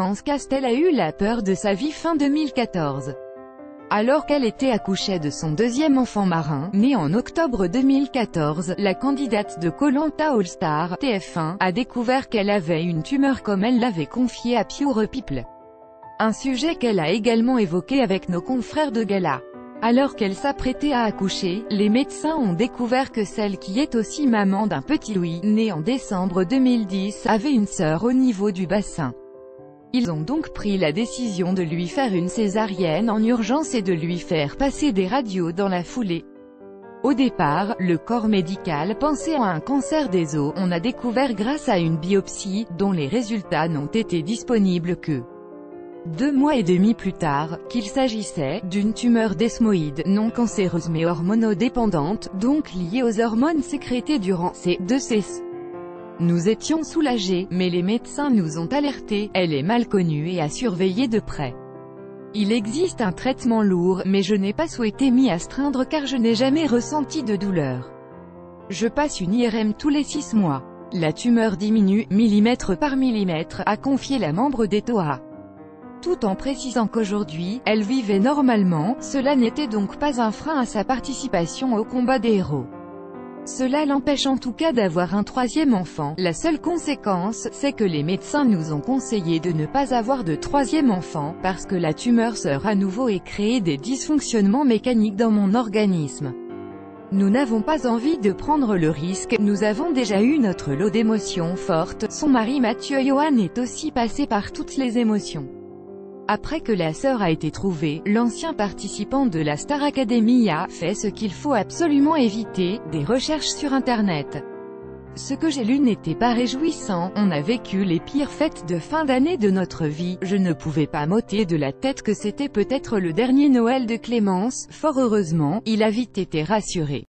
Clémence Castel a eu la peur de sa vie fin 2014. Alors qu'elle était accouchée de son deuxième enfant marin, né en octobre 2014, la candidate de Koh Lanta All Star, TF1, a découvert qu'elle avait une tumeur comme elle l'avait confié à Pure People. Un sujet qu'elle a également évoqué avec nos confrères de gala. Alors qu'elle s'apprêtait à accoucher, les médecins ont découvert que celle qui est aussi maman d'un petit Louis, né en décembre 2010, avait une sœur au niveau du bassin. Ils ont donc pris la décision de lui faire une césarienne en urgence et de lui faire passer des radios dans la foulée. Au départ, le corps médical pensait à un cancer des os. On a découvert grâce à une biopsie, dont les résultats n'ont été disponibles que 2 mois et demi plus tard, qu'il s'agissait d'une tumeur desmoïde, non cancéreuse mais hormonodépendante, donc liée aux hormones sécrétées durant ces 2 césars. Nous étions soulagés, mais les médecins nous ont alertés, elle est mal connue et à surveiller de près. Il existe un traitement lourd, mais je n'ai pas souhaité m'y astreindre car je n'ai jamais ressenti de douleur. Je passe une IRM tous les 6 mois. La tumeur diminue, millimètre par millimètre, a confié la membre d'ETOA. Tout en précisant qu'aujourd'hui, elle vivait normalement, cela n'était donc pas un frein à sa participation au combat des héros. Cela l'empêche en tout cas d'avoir un 3e enfant. La seule conséquence, c'est que les médecins nous ont conseillé de ne pas avoir de 3e enfant, parce que la tumeur sort à nouveau et crée des dysfonctionnements mécaniques dans mon organisme. Nous n'avons pas envie de prendre le risque, nous avons déjà eu notre lot d'émotions fortes. Son mari Mathieu Johan est aussi passé par toutes les émotions. Après que la sœur a été trouvée, l'ancien participant de la Star Academy a fait ce qu'il faut absolument éviter, des recherches sur Internet. Ce que j'ai lu n'était pas réjouissant, on a vécu les pires fêtes de fin d'année de notre vie, je ne pouvais pas m'ôter de la tête que c'était peut-être le dernier Noël de Clémence. Fort heureusement, il a vite été rassuré.